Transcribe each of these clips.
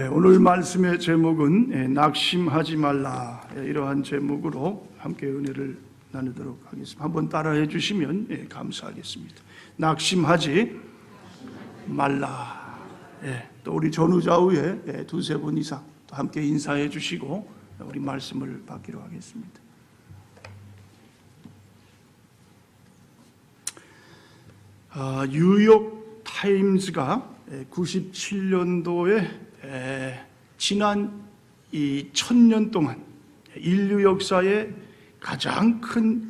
오늘 말씀의 제목은 낙심하지 말라, 이러한 제목으로 함께 은혜를 나누도록 하겠습니다. 한번 따라해 주시면 감사하겠습니다. 낙심하지 말라. 또 우리 전후좌우에 두세 분 이상 또 함께 인사해 주시고 우리 말씀을 받기로 하겠습니다. 뉴욕 타임즈가 97년도에 지난 이 1000년 동안 인류 역사의 가장 큰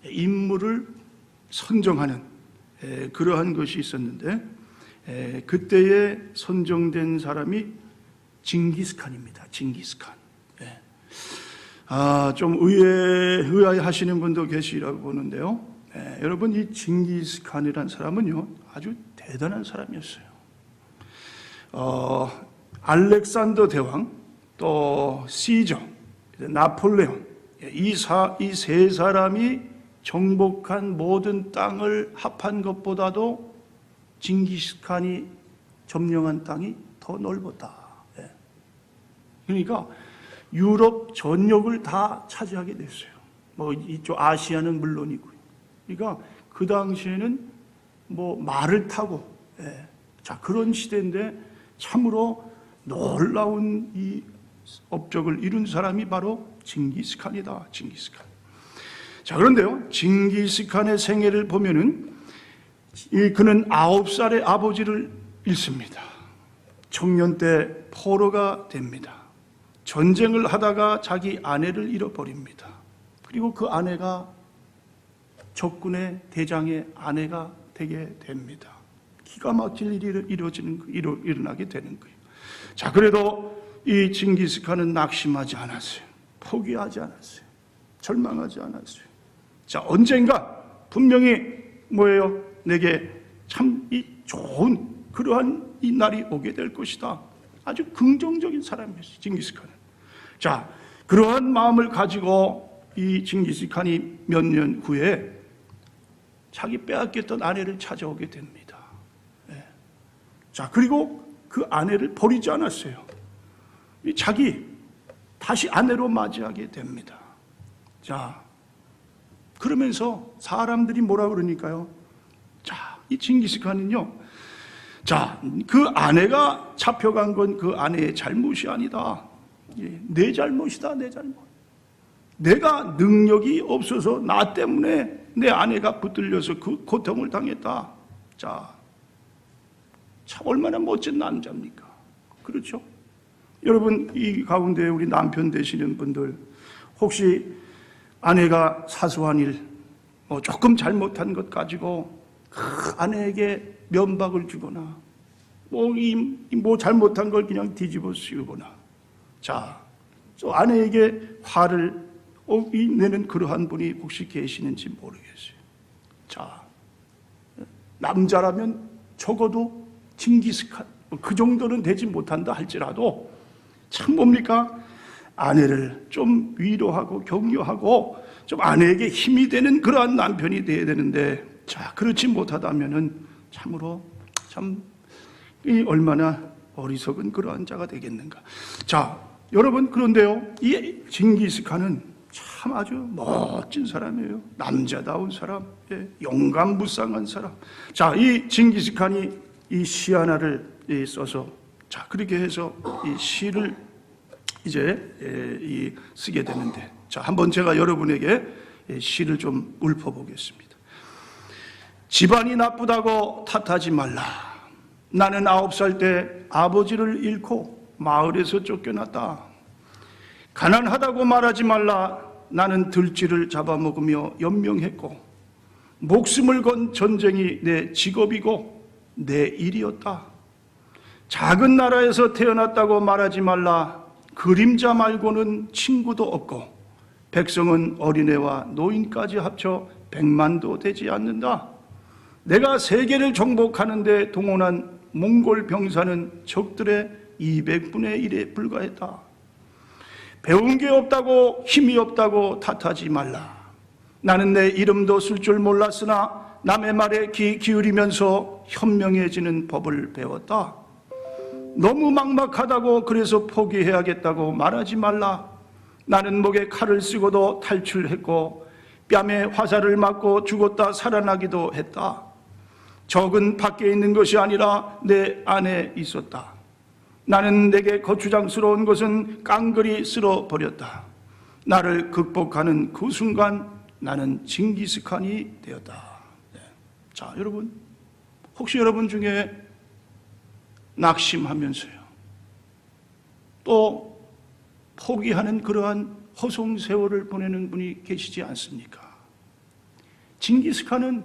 인물을 선정하는 그러한 것이 있었는데, 그때에 선정된 사람이 징기스칸입니다. 징기스칸. 좀 의아해하시는 분도 계시라고 보는데요. 여러분, 이 징기스칸이라는 사람은요 아주 대단한 사람이었어요. 알렉산더 대왕, 또 시저, 나폴레옹, 이 세 사람이 정복한 모든 땅을 합한 것보다도 징기스칸이 점령한 땅이 더 넓었다. 그러니까 유럽 전역을 다 차지하게 됐어요. 뭐 이쪽 아시아는 물론이고요. 그러니까 그 당시에는 뭐 말을 타고, 자, 그런 시대인데 참으로 놀라운 이 업적을 이룬 사람이 바로 징기스칸이다. 징기스칸. 자, 그런데요, 징기스칸의 생애를 보면은 그는 9살의 아버지를 잃습니다. 청년 때 포로가 됩니다. 전쟁을 하다가 자기 아내를 잃어버립니다. 그리고 그 아내가 적군의 대장의 아내가 되게 됩니다. 기가 막힐 일이 일어나게 되는 거예요. 자, 그래도 이 징기스칸은 낙심하지 않았어요. 포기하지 않았어요. 절망하지 않았어요. 자, 언젠가 분명히 뭐예요? 내게 참 이 좋은 그러한 이 날이 오게 될 것이다. 아주 긍정적인 사람이었어요, 징기스칸은. 자, 그러한 마음을 가지고 이 징기스칸이 몇 년 후에 자기 빼앗겼던 아내를 찾아오게 됩니다. 자, 그리고 그 아내를 버리지 않았어요. 자기 다시 아내로 맞이하게 됩니다. 자, 그러면서 사람들이 뭐라 그러니까요. 자, 이 징기스칸은요, 자, 그 아내가 잡혀간 건 그 아내의 잘못이 아니다. 내 잘못이다, 내 잘못. 내가 능력이 없어서 나 때문에 내 아내가 붙들려서 그 고통을 당했다. 자, 참 얼마나 멋진 남자입니까? 그렇죠? 여러분, 이 가운데 우리 남편 되시는 분들, 혹시 아내가 사소한 일, 뭐 조금 잘못한 것 가지고 아내에게 면박을 주거나, 뭐 잘못한 걸 그냥 뒤집어 씌우거나, 자, 또 아내에게 화를 내는 그러한 분이 혹시 계시는지 모르겠어요. 자, 남자라면 적어도 징기스칸, 그 정도는 되지 못한다 할지라도 참 뭡니까? 아내를 좀 위로하고 격려하고 좀 아내에게 힘이 되는 그러한 남편이 되어야 되는데, 자, 그렇지 못하다면은 참으로 참 얼마나 어리석은 그러한 자가 되겠는가. 자, 여러분, 그런데요, 이 징기스칸은 참 아주 멋진 사람이에요. 남자다운 사람, 용감무쌍한 사람. 자, 이 징기스칸이 이 시 하나를 써서, 자, 그렇게 해서 이 시를 이제 쓰게 되는데, 자, 한번 제가 여러분에게 시를 좀 읊어보겠습니다. 집안이 나쁘다고 탓하지 말라. 나는 9살 때 아버지를 잃고 마을에서 쫓겨났다. 가난하다고 말하지 말라. 나는 들쥐를 잡아먹으며 연명했고 목숨을 건 전쟁이 내 직업이고 내 일이었다. 작은 나라에서 태어났다고 말하지 말라. 그림자 말고는 친구도 없고 백성은 어린애와 노인까지 합쳐 100만도 되지 않는다. 내가 세계를 정복하는 데 동원한 몽골 병사는 적들의 200분의 1에 불과했다. 배운 게 없다고 힘이 없다고 탓하지 말라. 나는 내 이름도 쓸 줄 몰랐으나 남의 말에 귀 기울이면서 현명해지는 법을 배웠다. 너무 막막하다고 그래서 포기해야겠다고 말하지 말라. 나는 목에 칼을 쓰고도 탈출했고 뺨에 화살을 맞고 죽었다 살아나기도 했다. 적은 밖에 있는 것이 아니라 내 안에 있었다. 나는 내게 거추장스러운 것은 깡그리 쓸어버렸다. 나를 극복하는 그 순간 나는 징기스칸이 되었다. 네. 자, 여러분, 혹시 여러분 중에 낙심하면서요, 또 포기하는 그러한 허송세월을 보내는 분이 계시지 않습니까? 징기스칸은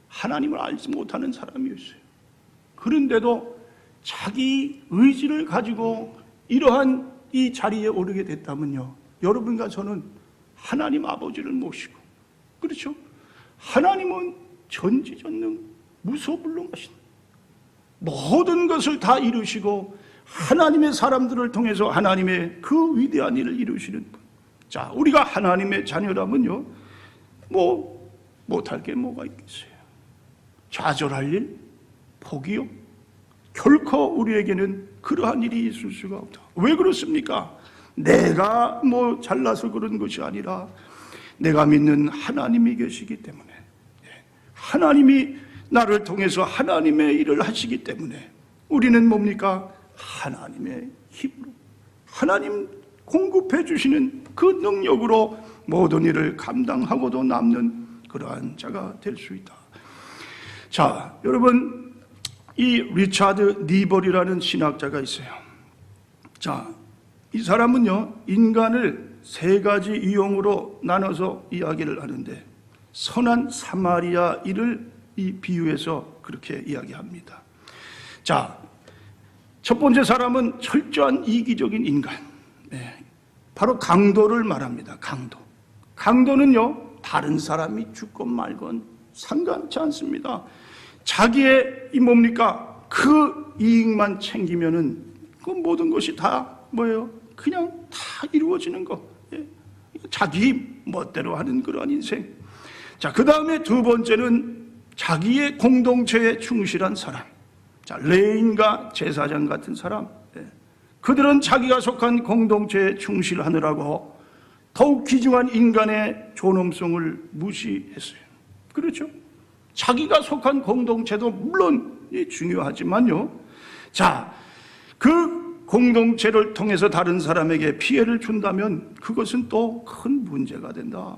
하나님을 알지 못하는 사람이었어요. 그런데도 자기 의지를 가지고 이러한 이 자리에 오르게 됐다면요, 여러분과 저는 하나님 아버지를 모시고, 그렇죠? 하나님은 전지전능 무소불능하신 모든 것을 다 이루시고 하나님의 사람들을 통해서 하나님의 그 위대한 일을 이루시는 분. 자, 우리가 하나님의 자녀라면요, 뭐 못할 게 뭐가 있겠어요? 좌절할 일, 포기요? 결코 우리에게는 그러한 일이 있을 수가 없다. 왜 그렇습니까? 내가 뭐 잘나서 그런 것이 아니라 내가 믿는 하나님이 계시기 때문에, 하나님이 나를 통해서 하나님의 일을 하시기 때문에 우리는 뭡니까? 하나님의 힘으로, 하나님 공급해 주시는 그 능력으로 모든 일을 감당하고도 남는 그러한 자가 될 수 있다. 자, 여러분, 이 리차드 니벌이라는 신학자가 있어요. 자, 이 사람은요, 인간을 세 가지 유형으로 나눠서 이야기를 하는데, 선한 사마리아인을 이 비유해서 그렇게 이야기합니다. 자, 첫 번째 사람은 철저한 이기적인 인간, 바로 강도를 말합니다. 강도는요, 다른 사람이 죽건 말건 상관치 않습니다. 자기의 이 뭡니까? 그 이익만 챙기면은 그 모든 것이 다 뭐예요? 그냥 다 이루어지는 거. 자기 멋대로 하는 그러한 인생. 자, 그 다음에 두 번째는 자기의 공동체에 충실한 사람. 자, 레인과 제사장 같은 사람. 그들은 자기가 속한 공동체에 충실하느라고 더욱 귀중한 인간의 존엄성을 무시했어요. 그렇죠? 자기가 속한 공동체도 물론 중요하지만요, 자, 그 공동체를 통해서 다른 사람에게 피해를 준다면 그것은 또 큰 문제가 된다.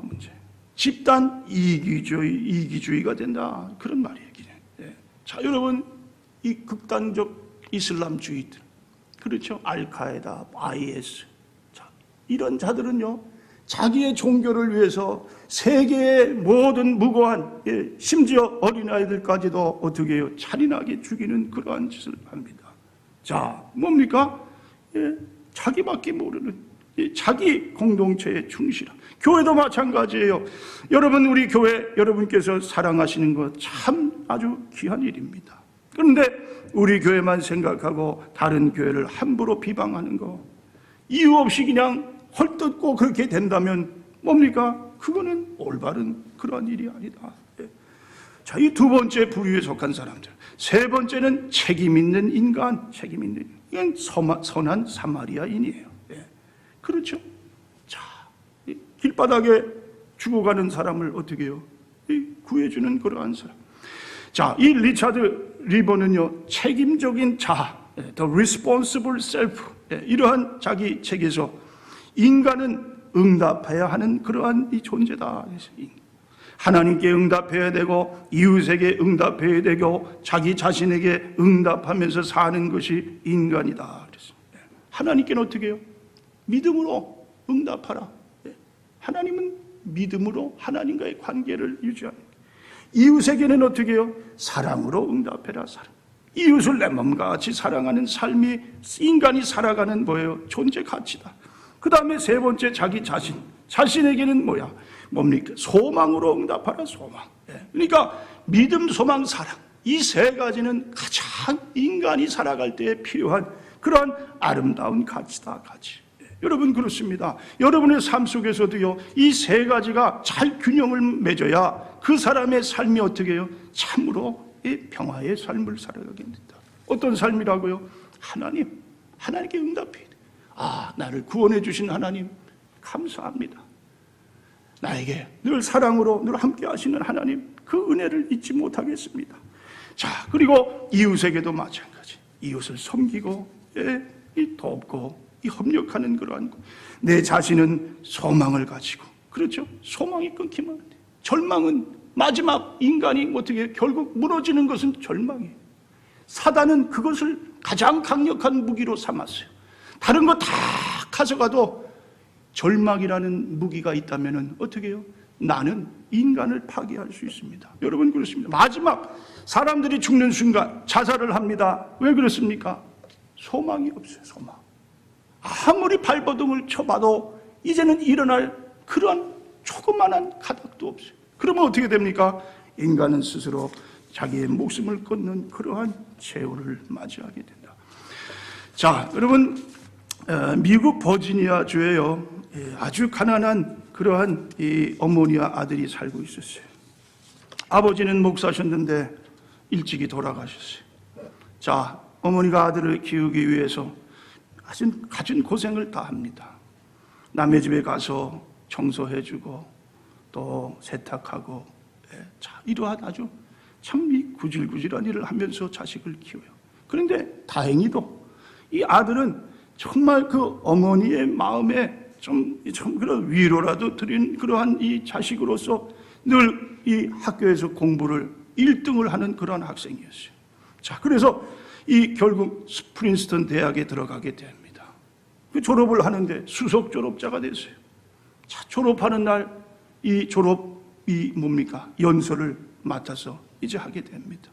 집단 이기주의가 된다. 그런 말이에요. 자, 여러분, 이 극단적 이슬람주의들, 그렇죠? 알카에다, IS, 자, 이런 자들은요, 자기의 종교를 위해서 세계의 모든 무고한, 심지어 어린아이들까지도 어떻게 해요? 잔인하게 죽이는 그러한 짓을 합니다. 자, 뭡니까? 자기밖에 모르는, 자기 공동체에 충실한. 교회도 마찬가지예요. 여러분, 우리 교회 여러분께서 사랑하시는 것 참 아주 귀한 일입니다. 그런데 우리 교회만 생각하고 다른 교회를 함부로 비방하는 거, 이유 없이 그냥 헐뜯고 그렇게 된다면 뭡니까? 그거는 올바른 그런 일이 아니다. 자, 이 두 번째 부류에 속한 사람들. 세 번째는 책임 있는 인간, 이건 선한 사마리아인이에요. 그렇죠? 자, 길바닥에 죽어가는 사람을 어떻게 해요? 구해주는 그러한 사람. 자, 이 리차드 리버는요, 책임적인 자아, the responsible self, 이러한 자기 책에서 인간은 응답해야 하는 그러한 이 존재다. 하나님께 응답해야 되고 이웃에게 응답해야 되고 자기 자신에게 응답하면서 사는 것이 인간이다. 하나님께는 어떻게 해요? 믿음으로 응답하라. 하나님은 믿음으로 하나님과의 관계를 유지하는. 이웃에게는 어떻게 해요? 사랑으로 응답해라. 사랑. 이웃을 내 몸과 같이 사랑하는 삶이 인간이 살아가는 뭐예요? 존재 가치다. 그 다음에 세 번째, 자기 자신에게는 뭡니까? 소망으로 응답하라. 소망. 그러니까 믿음, 소망, 사랑, 이 세 가지는 가장 인간이 살아갈 때에 필요한 그러한 아름다운 가치다. 가치. 여러분, 그렇습니다. 여러분의 삶 속에서도요, 이 세 가지가 잘 균형을 맺어야 그 사람의 삶이 어떻게 해요? 참으로 이 평화의 삶을 살아가게 된다. 어떤 삶이라고요? 하나님께 응답해야 돼. 나를 구원해 주신 하나님 감사합니다. 나에게 늘 사랑으로 늘 함께 하시는 하나님, 그 은혜를 잊지 못하겠습니다. 자, 그리고 이웃에게도 마찬가지. 이웃을 섬기고 돕고 협력하는 그러한 것. 내 자신은 소망을 가지고, 그렇죠? 소망이 끊기면 안 돼. 절망은 마지막 인간이 어떻게 결국 무너지는 것은 절망이에요. 사단은 그것을 가장 강력한 무기로 삼았어요. 다른 거 다 가져가도 절망이라는 무기가 있다면 어떻게 해요? 나는 인간을 파괴할 수 있습니다. 여러분, 그렇습니다. 마지막 사람들이 죽는 순간 자살을 합니다. 왜 그렇습니까? 소망이 없어요. 소망. 아무리 발버둥을 쳐봐도 이제는 일어날 그런 조그만한 가닥도 없어요. 그러면 어떻게 됩니까? 인간은 스스로 자기의 목숨을 끊는 그러한 최후를 맞이하게 된다. 자, 여러분, 미국 버지니아주에요, 아주 가난한 그러한 이 어머니와 아들이 살고 있었어요. 아버지는 목사셨는데 일찍이 돌아가셨어요. 자, 어머니가 아들을 키우기 위해서 아주 갖은 고생을 다 합니다. 남의 집에 가서 청소해주고 또 세탁하고, 이러한 아주 참 구질구질한 일을 하면서 자식을 키워요. 그런데 다행히도 이 아들은 정말 그 어머니의 마음에 좀 그런 위로라도 드린 그러한 이 자식으로서 늘 이 학교에서 공부를 1등을 하는 그런 학생이었어요. 자, 그래서 이 결국 프린스턴 대학에 들어가게 됩니다. 그 졸업을 하는데 수석 졸업자가 됐어요. 자, 졸업하는 날 이 졸업이 뭡니까? 연설을 맡아서 이제 하게 됩니다.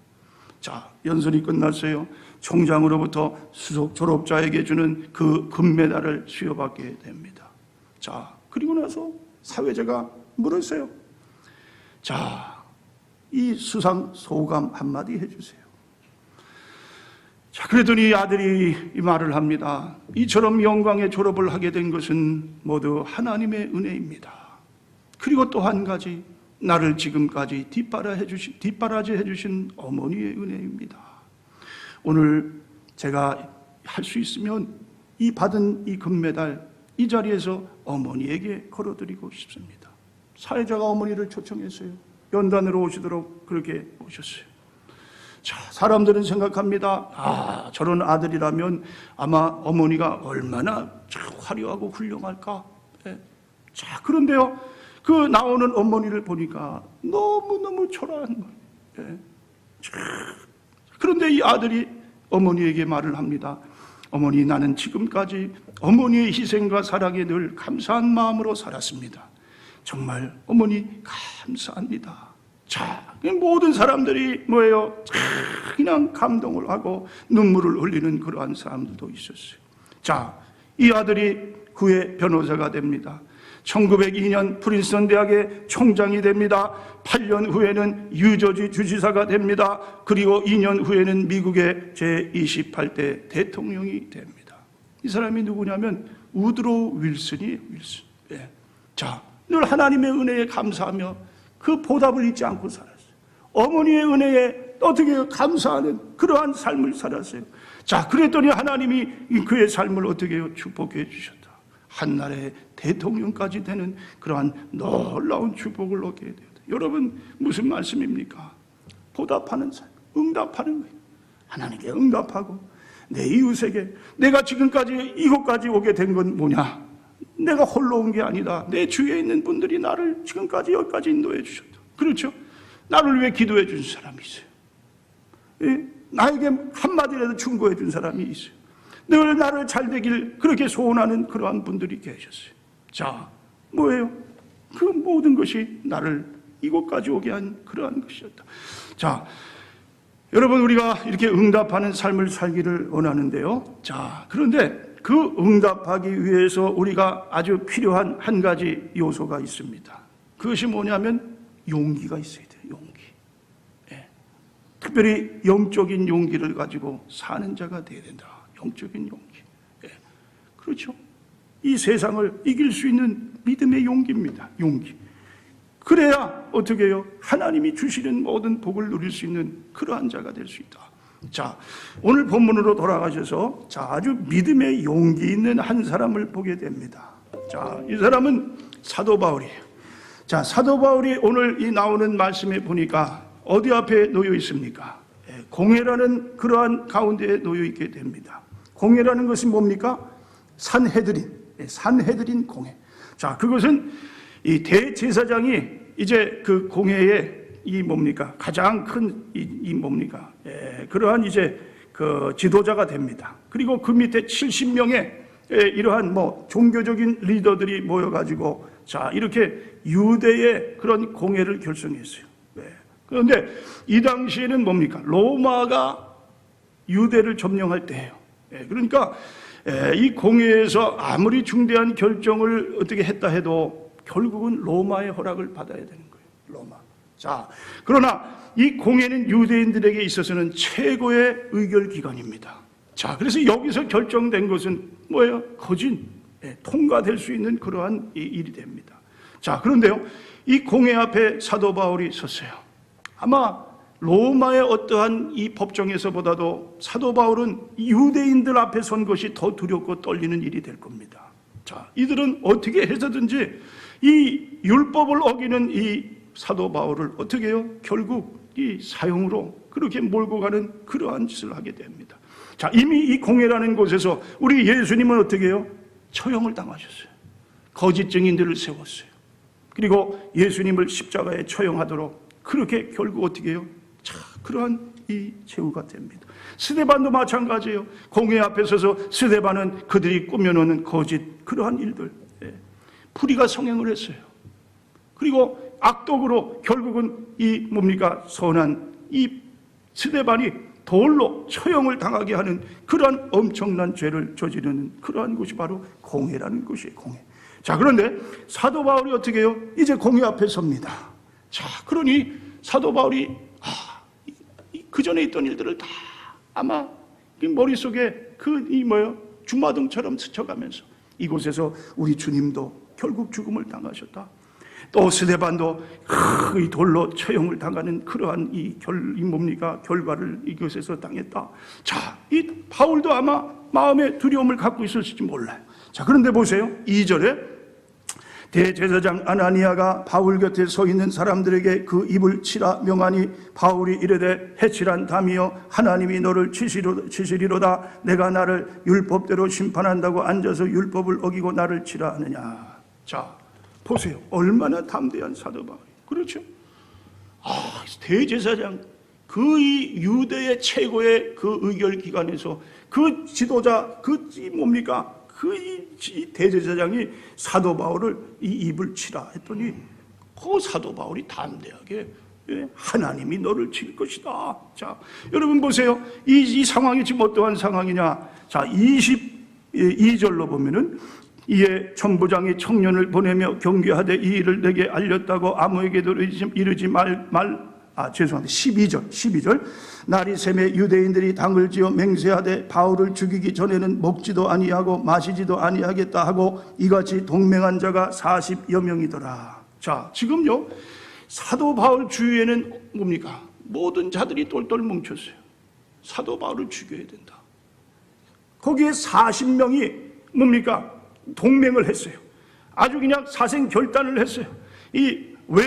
자, 연설이 끝났어요. 총장으로부터 수석 졸업자에게 주는 그 금메달을 수여받게 됩니다. 자, 그리고 나서 사회자가 물었어요. 자, 이 수상 소감 한마디 해주세요. 자, 그랬더니 아들이 이 말을 합니다. 이처럼 영광의 졸업을 하게 된 것은 모두 하나님의 은혜입니다. 그리고 또 한 가지, 나를 지금까지 뒷바라지 해주신 어머니의 은혜입니다. 오늘 제가 할 수 있으면 이 받은 이 금메달 이 자리에서 어머니에게 걸어드리고 싶습니다. 사회자가 어머니를 초청했어요. 연단으로 오시도록 그렇게 오셨어요. 자, 사람들은 생각합니다. 저런 아들이라면 아마 어머니가 얼마나 화려하고 훌륭할까. 자, 그런데요, 그 나오는 어머니를 보니까 너무너무 초라한 거예요. 그런데 이 아들이 어머니에게 말을 합니다. 어머니, 나는 지금까지 어머니의 희생과 사랑에 늘 감사한 마음으로 살았습니다. 정말 어머니 감사합니다. 자, 모든 사람들이 뭐예요? 그냥 감동을 하고 눈물을 흘리는 그러한 사람들도 있었어요. 자, 이 아들이 후에 변호사가 됩니다. 1902년 프린스턴 대학의 총장이 됩니다. 8년 후에는 뉴저지 주지사가 됩니다. 그리고 2년 후에는 미국의 제28대 대통령이 됩니다. 이 사람이 누구냐면 우드로우 윌슨이에요. 윌슨. 자, 늘 하나님의 은혜에 감사하며 그 보답을 잊지 않고 살았어요. 어머니의 은혜에 어떻게 감사하는 그러한 삶을 살았어요. 자, 그랬더니 하나님이 그의 삶을 어떻게 축복해 주셨다. 한나라의 대통령까지 되는 그러한 놀라운 축복을 얻게 돼요. 여러분, 무슨 말씀입니까? 보답하는 삶, 응답하는 거예요. 하나님께 응답하고 내 이웃에게 내가 지금까지 이곳까지 오게 된 건 뭐냐? 내가 홀로 온 게 아니다. 내 주위에 있는 분들이 나를 지금까지 여기까지 인도해 주셨다. 그렇죠? 나를 위해 기도해 준 사람이 있어요. 나에게 한마디라도 충고해 준 사람이 있어요. 늘 나를 잘 되길 그렇게 소원하는 그러한 분들이 계셨어요. 자, 뭐예요? 그 모든 것이 나를 이곳까지 오게 한 그러한 것이었다. 자, 여러분, 우리가 이렇게 응답하는 삶을 살기를 원하는데요. 자, 그런데 그 응답하기 위해서 우리가 아주 필요한 한 가지 요소가 있습니다. 그것이 뭐냐면 용기가 있어야 돼요. 용기. 특별히 영적인 용기를 가지고 사는 자가 되어야 된다. 영적인 용기. 그렇죠. 이 세상을 이길 수 있는 믿음의 용기입니다. 용기. 그래야 어떻게 해요? 하나님이 주시는 모든 복을 누릴 수 있는 그러한 자가 될 수 있다. 자, 오늘 본문으로 돌아가셔서 자, 아주 믿음의 용기 있는 한 사람을 보게 됩니다. 자, 이 사람은 사도 바울이에요. 자, 사도 바울이 오늘 이 나오는 말씀에 보니까 어디 앞에 놓여 있습니까? 공회라는 그러한 가운데에 놓여 있게 됩니다. 공회라는 것이 뭡니까? 산헤드린 공회. 자, 그것은 이 대제사장이 이제 그 공회에 이 뭡니까? 가장 큰 이 뭡니까? 그러한 이제 그 지도자가 됩니다. 그리고 그 밑에 70명의 이러한 뭐 종교적인 리더들이 모여가지고 자, 이렇게 유대의 그런 공회를 결성했어요. 그런데 이 당시에는 뭡니까? 로마가 유대를 점령할 때예요. 그러니까 이 공회에서 아무리 중대한 결정을 어떻게 했다 해도 결국은 로마의 허락을 받아야 되는 거예요. 로마. 자, 그러나 이 공회는 유대인들에게 있어서는 최고의 의결기관입니다. 자, 그래서 여기서 결정된 것은 뭐예요? 거진 통과될 수 있는 그러한 일이 됩니다. 자, 그런데요, 이 공회 앞에 사도 바울이 섰어요. 아마 로마의 어떠한 이 법정에서보다도 사도 바울은 유대인들 앞에 선 것이 더 두렵고 떨리는 일이 될 겁니다. 자, 이들은 어떻게 해서든지 이 율법을 어기는 이 사도 바울을 어떻게 해요? 결국 이 사형으로 그렇게 몰고 가는 그러한 짓을 하게 됩니다. 자, 이미 이 공회라는 곳에서 우리 예수님은 어떻게 해요? 처형을 당하셨어요. 거짓 증인들을 세웠어요. 그리고 예수님을 십자가에 처형하도록 그렇게 결국 어떻게 해요? 자, 그러한 이 제후가 됩니다. 스데반도 마찬가지예요. 공회 앞에 서서 스데반은 그들이 꾸며놓는 거짓 그러한 일들, 불의가 성행을 했어요. 그리고 악독으로 결국은 이 뭡니까? 선한 이 스데반이 돌로 처형을 당하게 하는 그러한 엄청난 죄를 저지르는 그러한 곳이 바로 공회라는 곳이에요. 공회. 자, 그런데 사도 바울이 어떻게 해요? 이제 공회 앞에 섭니다. 자, 그러니 사도 바울이 그 전에 있던 일들을 다 아마 머릿속에 주마등처럼 스쳐가면서 이곳에서 우리 주님도 결국 죽음을 당하셨다. 또 스데반도 이 돌로 처형을 당하는 그러한 결과를 이곳에서 당했다. 자, 이 바울도 아마 마음에 두려움을 갖고 있었을지 몰라요. 자, 그런데 보세요. 2절에 대제사장 아나니아가 바울 곁에 서 있는 사람들에게 그 입을 치라 명하니 바울이 이르되 해칠한 담이여 하나님이 너를 치시리로다. 내가 나를 율법대로 심판한다고 앉아서 율법을 어기고 나를 치라 하느냐. 자, 보세요. 얼마나 담대한 사도 바울이. 그렇죠? 대제사장, 그 이 유대의 최고의 그 의결기관에서 그 지도자, 이 대제사장이 사도 바울을 이 입을 치라 했더니 그 사도 바울이 담대하게 하나님이 너를 칠 것이다. 자, 여러분 보세요. 이 상황이 지금 어떠한 상황이냐. 자, 22절로 보면은 이에 천부장이 청년을 보내며 경계하되 이 일을 내게 알렸다고 아무에게도 이르지 죄송합니다. 12절. 날이 새매 유대인들이 당을 지어 맹세하되 바울을 죽이기 전에는 먹지도 아니하고 마시지도 아니하겠다 하고 이같이 동맹한 자가 40여 명이더라. 자, 지금요, 사도 바울 주위에는 뭡니까? 모든 자들이 똘똘 뭉쳤어요. 사도 바울을 죽여야 된다. 거기에 40명이 뭡니까? 동맹을 했어요. 아주 그냥 사생결단을 했어요. 왜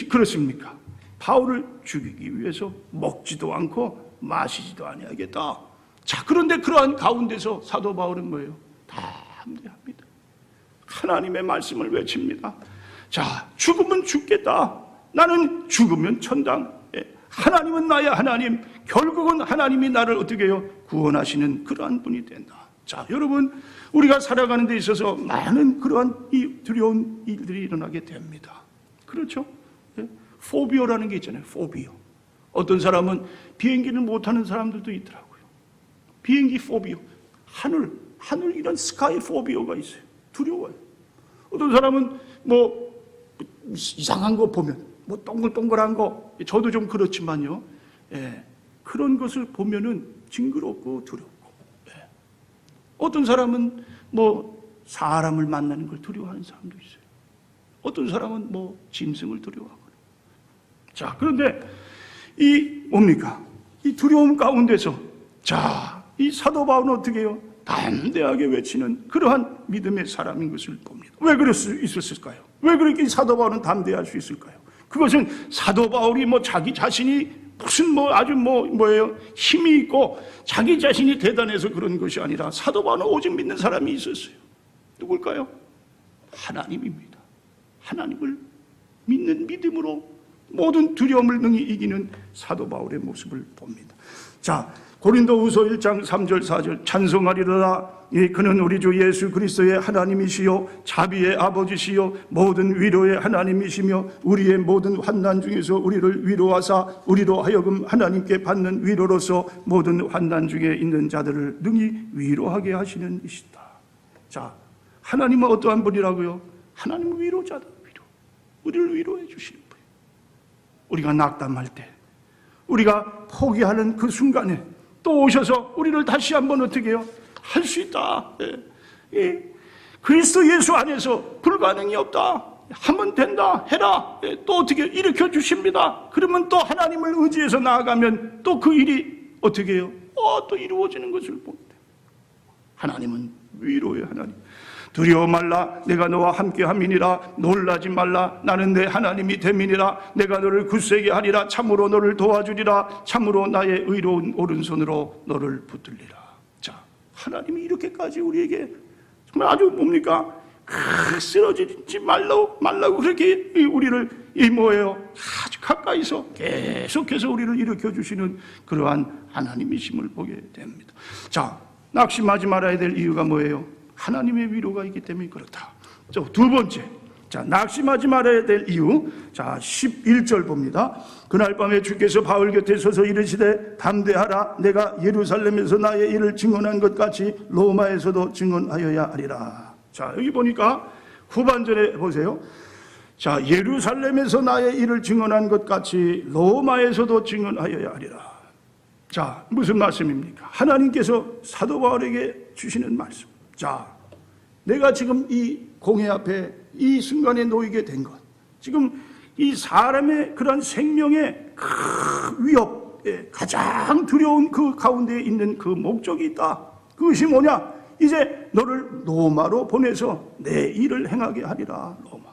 그렇습니까? 바울을 죽이기 위해서 먹지도 않고 마시지도 아니하겠다. 자, 그런데 그러한 가운데서 사도 바울은 뭐예요? 담대합니다. 하나님의 말씀을 외칩니다. 자, 죽으면 죽겠다. 나는 죽으면 천당. 하나님은 나의 하나님. 결국은 하나님이 나를 어떻게 해요? 구원하시는 그러한 분이 된다. 자, 여러분, 우리가 살아가는 데 있어서 많은 그러한 이 두려운 일들이 일어나게 됩니다. 그렇죠? 포비오라는 게 있잖아요. 포비오. 어떤 사람은 비행기를 못하는 사람들도 있더라고요. 비행기 포비오. 하늘 이런 스카이 포비오가 있어요. 두려워요. 어떤 사람은 이상한 거 보면 동글동글한 거, 저도 좀 그렇지만요. 그런 것을 보면은 징그럽고 두렵고. 어떤 사람은 사람을 만나는 걸 두려워하는 사람도 있어요. 어떤 사람은 짐승을 두려워하고. 자, 그런데 뭡니까? 이 두려움 가운데서 자, 이 사도 바울은 어떻게 해요? 담대하게 외치는 그러한 믿음의 사람인 것을 봅니다. 왜 그럴 수 있었을까요? 왜 그렇게 사도 바울은 담대할 수 있을까요? 그것은 사도 바울이 자기 자신이 무슨 아주 뭐예요? 힘이 있고 자기 자신이 대단해서 그런 것이 아니라 사도 바울은 오직 믿는 사람이 있었어요. 누굴까요? 하나님입니다. 하나님을 믿는 믿음으로 모든 두려움을 능히 이기는 사도 바울의 모습을 봅니다. 자, 고린도후서 1장 3절 4절 찬송하리로다. 그는 우리 주 예수 그리스도의 하나님이시요 자비의 아버지시요 모든 위로의 하나님이시며 우리의 모든 환난 중에서 우리를 위로하사 우리로 하여금 하나님께 받는 위로로서 모든 환난 중에 있는 자들을 능히 위로하게 하시는 이시다. 자, 하나님은 어떠한 분이라고요? 하나님은 위로자다. 우리를 위로해 주시는 분이에요. 우리가 낙담할 때, 우리가 포기하는 그 순간에 또 오셔서 우리를 다시 한번 어떻게 해요? 할 수 있다. 그리스도 예수 안에서 불가능이 없다. 하면 된다. 해라. 또 어떻게 일으켜 주십니다. 그러면 또 하나님을 의지해서 나아가면 또 그 일이 어떻게 해요? 또 이루어지는 것을 봅니다. 하나님은 위로의 하나님. 두려워 말라. 내가 너와 함께 함이니라. 놀라지 말라. 나는 내 하나님이 됨이니라. 내가 너를 굳세게 하리라. 참으로 너를 도와주리라. 참으로 나의 의로운 오른손으로 너를 붙들리라. 자, 하나님이 이렇게까지 우리에게 정말 아주 뭡니까? 쓰러지지 말라고 그렇게 우리를 아주 가까이서 계속해서 우리를 일으켜 주시는 그러한 하나님이심을 보게 됩니다. 자, 낙심하지 말아야 될 이유가 뭐예요? 하나님의 위로가 있기 때문에 그렇다. 자, 두 번째. 자, 낙심하지 말아야 될 이유. 자, 11절 봅니다. 그날 밤에 주께서 바울 곁에 서서 이르시되 담대하라. 내가 예루살렘에서 나의 일을 증언한 것 같이 로마에서도 증언하여야 하리라. 자, 여기 보니까 후반절에 보세요. 자, 예루살렘에서 나의 일을 증언한 것 같이 로마에서도 증언하여야 하리라. 자, 무슨 말씀입니까? 하나님께서 사도 바울에게 주시는 말씀. 자, 내가 지금 이 공회 앞에 이 순간에 놓이게 된 것, 지금 이 사람의 그런 생명의 그 위협에 가장 두려운 그 가운데 있는 그 목적이 있다. 그것이 뭐냐? 이제 너를 로마로 보내서 내 일을 행하게 하리라. 로마.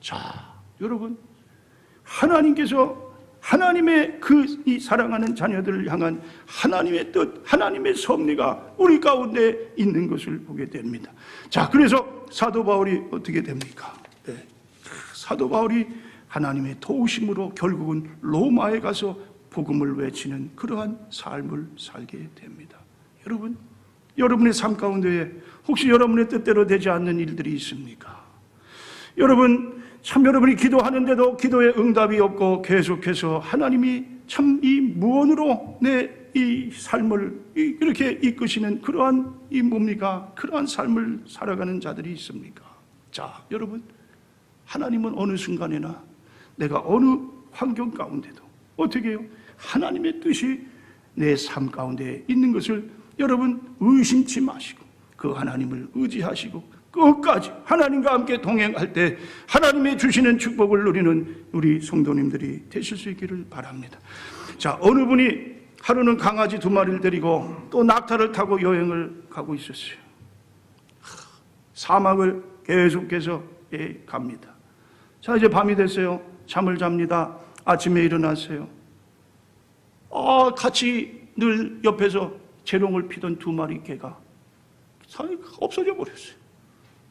자, 여러분, 하나님께서 하나님의 이 사랑하는 자녀들을 향한 하나님의 뜻, 하나님의 섭리가 우리 가운데 있는 것을 보게 됩니다. 자, 그래서 사도 바울이 어떻게 됩니까? 네. 사도 바울이 하나님의 도우심으로 결국은 로마에 가서 복음을 외치는 그러한 삶을 살게 됩니다. 여러분, 여러분의 삶 가운데에 혹시 여러분의 뜻대로 되지 않는 일들이 있습니까? 여러분이 기도하는데도 기도에 응답이 없고 계속해서 하나님이 참 이 무언으로 내 이 삶을 이렇게 이끄시는 그러한 그러한 삶을 살아가는 자들이 있습니까? 자, 여러분, 하나님은 어느 순간에나 내가 어느 환경 가운데도 어떻게 해요? 하나님의 뜻이 내 삶 가운데 있는 것을 여러분 의심치 마시고 그 하나님을 의지하시고 끝까지 하나님과 함께 동행할 때 하나님의 주시는 축복을 누리는 우리 성도님들이 되실 수 있기를 바랍니다. 자, 어느 분이 하루는 강아지 2마리를 데리고 또 낙타를 타고 여행을 가고 있었어요. 사막을 계속해서 갑니다. 자, 이제 밤이 됐어요. 잠을 잡니다. 아침에 일어났어요. 같이 늘 옆에서 재롱을 피던 2마리 개가 없어져 버렸어요.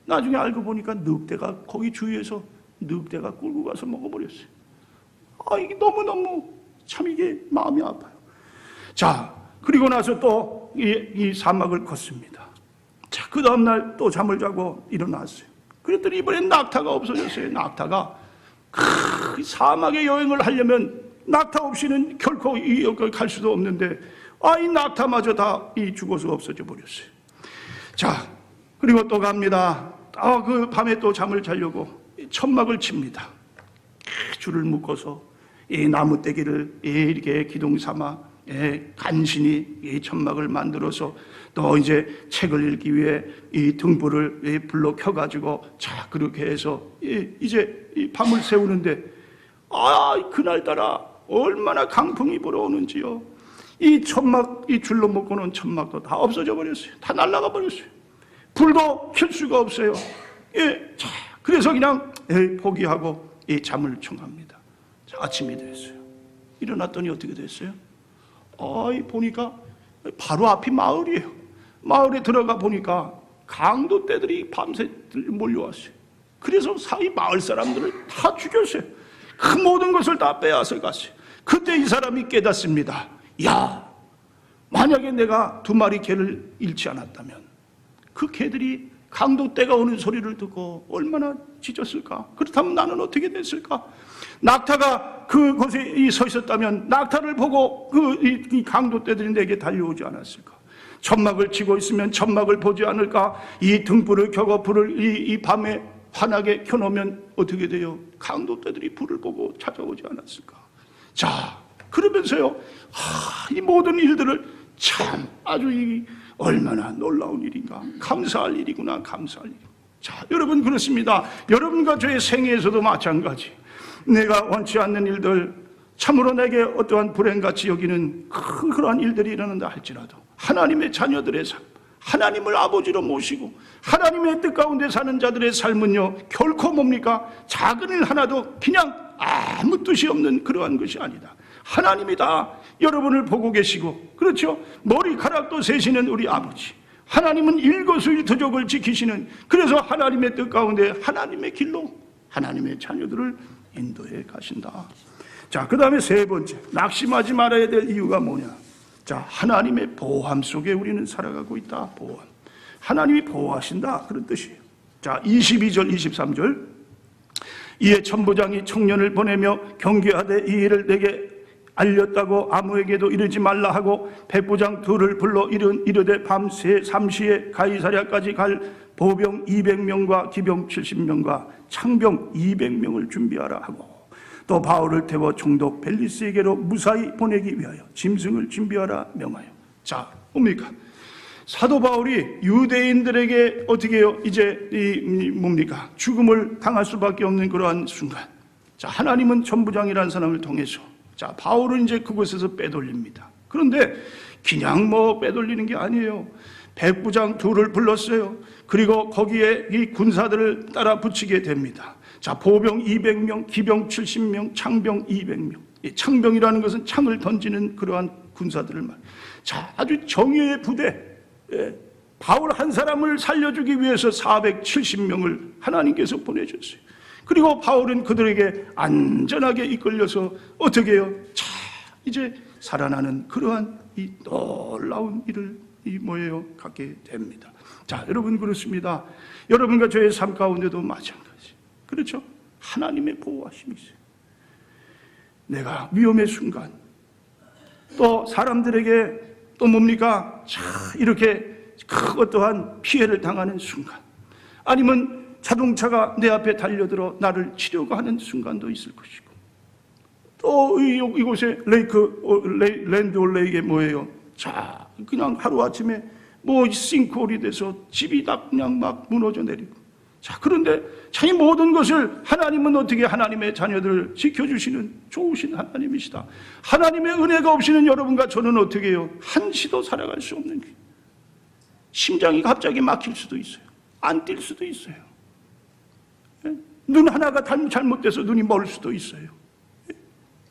나중에 알고 보니까 늑대가 거기 주위에서 늑대가 끌고 가서 먹어버렸어요. 이게 너무너무 참 이게 마음이 아파요. 자, 그리고 나서 또 이 사막을 걷습니다. 자, 그 다음날 또 잠을 자고 일어났어요. 그랬더니 이번엔 낙타가 없어졌어요. 낙타가 사막에 여행을 하려면 낙타 없이는 결코 갈 수도 없는데 이 낙타마저 다 죽어서 없어져 버렸어요. 자, 그리고 또 갑니다. 그 밤에 또 잠을 자려고 천막을 칩니다. 줄을 묶어서 이 나무떼기를 이렇게 기둥 삼아 간신히 이 천막을 만들어서 또 이제 책을 읽기 위해 이 등불을 불로 켜가지고 자, 그렇게 해서 이제 이 밤을 새우는데 그날따라 얼마나 강풍이 불어오는지요. 이 천막, 이 줄로 묶어놓은 천막도 다 없어져 버렸어요. 다 날아가 버렸어요. 불도 켤 수가 없어요. 예, 자, 그래서 그냥 포기하고 잠을 청합니다. 자, 아침이 됐어요. 일어났더니 어떻게 됐어요? 보니까 바로 앞이 마을이에요. 마을에 들어가 보니까 강도떼들이 밤새 몰려왔어요. 그래서 이 마을 사람들을 다 죽였어요. 그 모든 것을 다 빼앗아 갔어요. 그때 이 사람이 깨닫습니다. 야, 만약에 내가 2마리 개를 잃지 않았다면 그 개들이 강도떼가 오는 소리를 듣고 얼마나 짖었을까? 그렇다면 나는 어떻게 됐을까? 낙타가 그곳에 서 있었다면 낙타를 보고 이 강도떼들이 내게 달려오지 않았을까? 천막을 치고 있으면 천막을 보지 않을까? 이 등불을 켜고 불을 이 밤에 환하게 켜놓으면 어떻게 돼요? 강도떼들이 불을 보고 찾아오지 않았을까? 자, 그러면서요, 이 모든 일들을 참 아주 얼마나 놀라운 일인가, 감사할 일이구나, 감사할 일. 자, 여러분 그렇습니다. 여러분과 저의 생애에서도 마찬가지. 내가 원치 않는 일들, 참으로 내게 어떠한 불행같이 여기는 그러한 일들이 일어난다 할지라도 하나님의 자녀들의 삶, 하나님을 아버지로 모시고 하나님의 뜻 가운데 사는 자들의 삶은요, 결코 뭡니까? 작은 일 하나도 그냥 아무 뜻이 없는 그러한 것이 아니다. 하나님이 다 여러분을 보고 계시고, 그렇죠? 머리카락도 세시는 우리 아버지, 하나님은 일거수일투족을 지키시는, 그래서 하나님의 뜻 가운데 하나님의 길로 하나님의 자녀들을 인도해 가신다. 자, 그 다음에 3번째, 낙심하지 말아야 될 이유가 뭐냐? 자, 하나님의 보호함 속에 우리는 살아가고 있다. 보호함. 하나님이 보호하신다, 그런 뜻이에요. 자, 22절 23절, 이에 천부장이 청년을 보내며 경계하되 이 일을 내게 알렸다고 아무에게도 이르지 말라 하고 백부장 둘을 불러 이르되 밤새 3시에 가이사랴까지 갈 보병 200명과 기병 70명과 창병 200명을 준비하라 하고, 또 바울을 태워 총독 벨리스에게로 무사히 보내기 위하여 짐승을 준비하라 명하여. 자, 뭡니까? 사도 바울이 유대인들에게 어떻게 해요? 이제 뭡니까? 죽음을 당할 수밖에 없는 그러한 순간, 자, 하나님은 천부장이라는 사람을 통해서, 자, 바울은 이제 그곳에서 빼돌립니다. 그런데 그냥 빼돌리는 게 아니에요. 백부장 둘을 불렀어요. 그리고 거기에 이 군사들을 따라 붙이게 됩니다. 자, 보병 200명, 기병 70명, 창병 200명. 이 창병이라는 것은 창을 던지는 그러한 군사들을 말. 자, 아주 정예의 부대. 바울 한 사람을 살려주기 위해서 470명을 하나님께서 보내줬어요. 그리고 바울은 그들에게 안전하게 이끌려서 어떻게 해요? 자, 이제 살아나는 그러한 이 놀라운 일을 갖게 됩니다. 자, 여러분 그렇습니다. 여러분과 저의 삶 가운데도 마찬가지. 그렇죠? 하나님의 보호하심이 있어요. 내가 위험의 순간, 또 사람들에게 또 뭡니까? 자, 이렇게 어떠한 피해를 당하는 순간, 아니면 자동차가 내 앞에 달려들어 나를 치려고 하는 순간도 있을 것이고, 또 이곳에 랜드올레이게 뭐예요? 자, 그냥 하루아침에 싱크홀이 돼서 집이 다 그냥 막 무너져 내리고. 자, 그런데 이 모든 것을 하나님은 어떻게 하나님의 자녀들을 지켜주시는 좋으신 하나님이시다. 하나님의 은혜가 없이는 여러분과 저는 어떻게 해요? 한시도 살아갈 수 없는 게, 심장이 갑자기 막힐 수도 있어요. 안 뛸 수도 있어요. 눈 하나가 잘못돼서 눈이 멀 수도 있어요.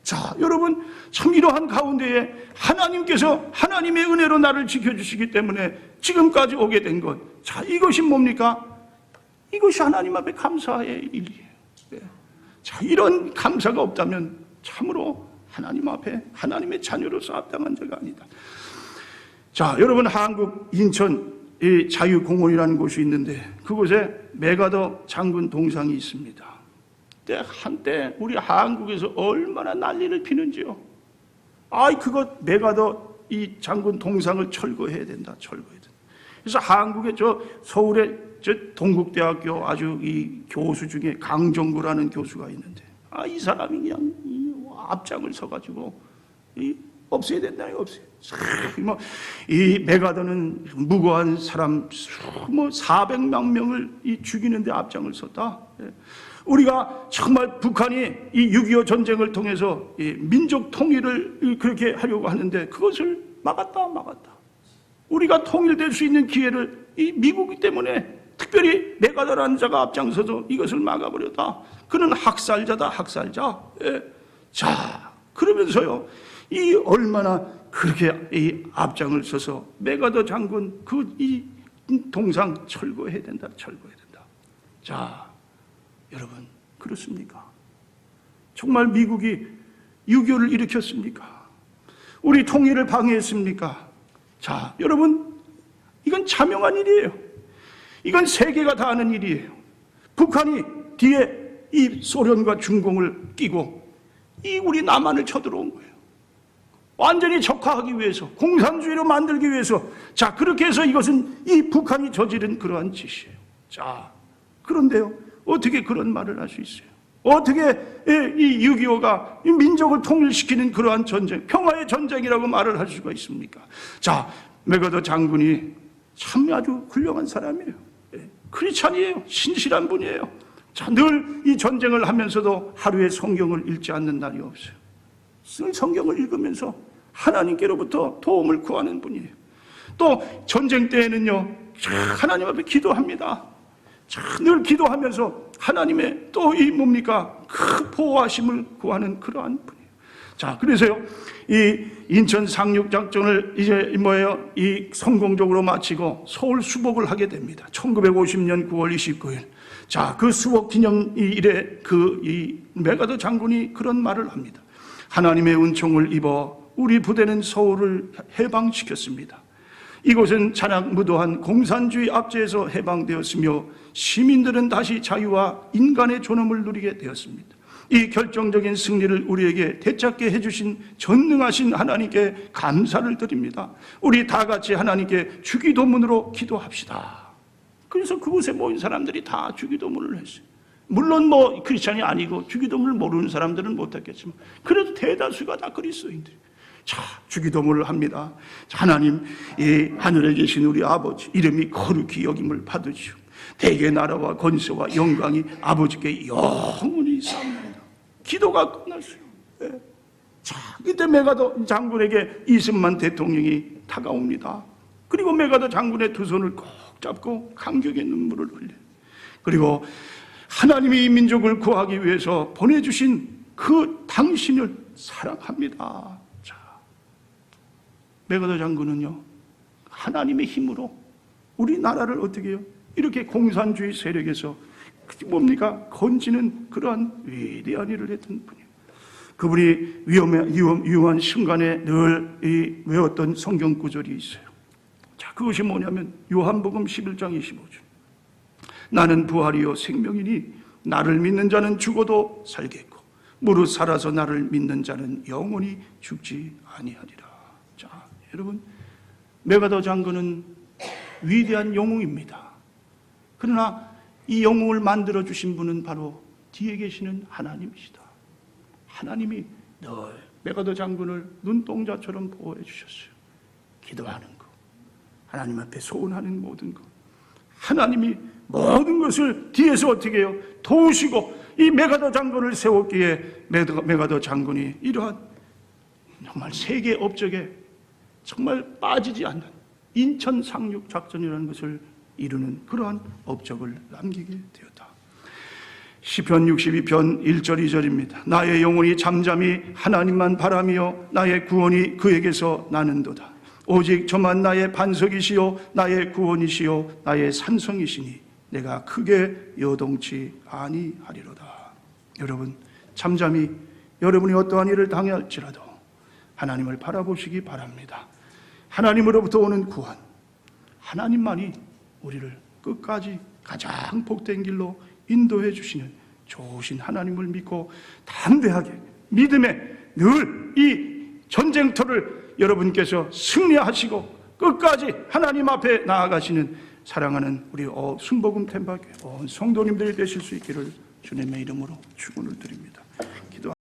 자, 여러분, 참 이러한 가운데에 하나님께서 하나님의 은혜로 나를 지켜주시기 때문에 지금까지 오게 된 것, 자, 이것이 뭡니까? 이것이 하나님 앞에 감사의 일이에요. 자, 이런 감사가 없다면 참으로 하나님 앞에 하나님의 자녀로서 합당한 자가 아니다. 자, 여러분, 한국 인천 자유공원이라는 곳이 있는데 그곳에 메가더 장군 동상이 있습니다. 한때 우리 한국에서 얼마나 난리를 피는지요. 그거 메가더 이 장군 동상을 철거해야 된다. 그래서 한국의 서울의 동국대학교 아주 이 교수 중에 강정구라는 교수가 있는데, 이 사람이 그냥 앞장을 서가지고 없애야 된다. 이 메가더는 무고한 사람 400만 명을 죽이는데 앞장을 섰다. 우리가 정말 북한이 이 6.25 전쟁을 통해서 이 민족 통일을 그렇게 하려고 하는데 그것을 막았다. 우리가 통일될 수 있는 기회를 이 미국 때문에 특별히 메가더라는 자가 앞장서서 이것을 막아버렸다. 그는 학살자다. 예. 자, 그러면서요, 이 얼마나 그렇게 이 앞장을 서서 메가더 장군 이 동상 철거해야 된다. 자, 여러분, 그렇습니까? 정말 미국이 6.25를 일으켰습니까? 우리 통일을 방해했습니까? 자, 여러분, 이건 자명한 일이에요. 이건 세계가 다 아는 일이에요. 북한이 뒤에 이 소련과 중공을 끼고 이 우리 남한을 쳐들어온 거예요. 완전히 적화하기 위해서, 공산주의로 만들기 위해서. 자, 그렇게 해서 이것은 이 북한이 저지른 그러한 짓이에요. 자, 그런데요, 어떻게 그런 말을 할 수 있어요? 어떻게 이 6.25가 민족을 통일시키는 그러한 전쟁, 평화의 전쟁이라고 말을 할 수가 있습니까? 자, 메가더 장군이 참 아주 훌륭한 사람이에요. 크리스찬이에요. 신실한 분이에요. 자, 늘 이 전쟁을 하면서도 하루에 성경을 읽지 않는 날이 없어요. 쓸 성경을 읽으면서 하나님께로부터 도움을 구하는 분이에요. 또 전쟁 때에는요, 하나님 앞에 기도합니다. 늘 기도하면서 하나님의 또 이 뭡니까? 그 보호하심을 구하는 그러한 분이에요. 자, 그래서요, 이 인천 상륙 작전을 이제 이 성공적으로 마치고 서울 수복을 하게 됩니다. 1950년 9월 29일. 자, 그 수복 기념일에 이 메가더 장군이 그런 말을 합니다. 하나님의 은총을 입어 우리 부대는 서울을 해방시켰습니다. 이곳은 잔악무도한 공산주의 압제에서 해방되었으며 시민들은 다시 자유와 인간의 존엄을 누리게 되었습니다. 이 결정적인 승리를 우리에게 되찾게 해주신 전능하신 하나님께 감사를 드립니다. 우리 다 같이 하나님께 주기도문으로 기도합시다. 그래서 그곳에 모인 사람들이 다 주기도문을 했어요. 물론 크리스찬이 아니고 주기도문을 모르는 사람들은 못했겠지만 그래도 대다수가 다 그리스도인들. 자, 주기도문을 합니다. 자, 하나님, 이 하늘에 계신 우리 아버지 이름이 거룩히 여김을 받으시오. 대개 나라와 권세와 영광이 아버지께 영원히 있사옵나이다. 기도가 끝났어요. 네. 자, 그때 메가더 장군에게 이승만 대통령이 다가옵니다. 그리고 메가더 장군의 두 손을 꼭 잡고 감격의 눈물을 흘려요. 그리고 하나님이 이 민족을 구하기 위해서 보내주신 그 당신을 사랑합니다. 자, 메가더 장군은요, 하나님의 힘으로 우리나라를 어떻게 해요? 이렇게 공산주의 세력에서 건지는 그러한 위대한 일을 했던 분이에요. 그분이 위험한 순간에 늘 외웠던 성경 구절이 있어요. 자, 그것이 뭐냐면 요한복음 11장 25절. 나는 부활이요 생명이니 나를 믿는 자는 죽어도 살겠고 무릇 살아서 나를 믿는 자는 영원히 죽지 아니하리라. 자, 여러분, 메가더 장군은 위대한 영웅입니다. 그러나 이 영웅을 만들어 주신 분은 바로 뒤에 계시는 하나님이시다. 하나님이 늘 메가더 장군을 눈동자처럼 보호해 주셨어요. 기도하는 것, 하나님 앞에 소원하는 모든 것, 하나님이 모든 것을 뒤에서 어떻게 해요? 도우시고 이 메가더 장군을 세웠기에 메가더 장군이 이러한 정말 세계 업적에 정말 빠지지 않는 인천 상륙 작전이라는 것을 이루는 그러한 업적을 남기게 되었다. 시편 62편 1절 2절입니다. 나의 영혼이 잠잠히 하나님만 바라며 나의 구원이 그에게서 나는도다. 오직 저만 나의 반석이시요 나의 구원이시요 나의 산성이시니 내가 크게 여동치 아니하리로다. 여러분, 잠잠히 여러분이 어떠한 일을 당할지라도 하나님을 바라보시기 바랍니다. 하나님으로부터 오는 구원, 하나님만이 우리를 끝까지 가장 복된 길로 인도해 주시는 좋으신 하나님을 믿고 담대하게 믿음에 늘 이 전쟁터를 여러분께서 승리하시고 끝까지 하나님 앞에 나아가시는 사랑하는 우리 순복음 템바교회 온 성도님들이 되실 수 있기를 주님의 이름으로 축원을 드립니다. 기도.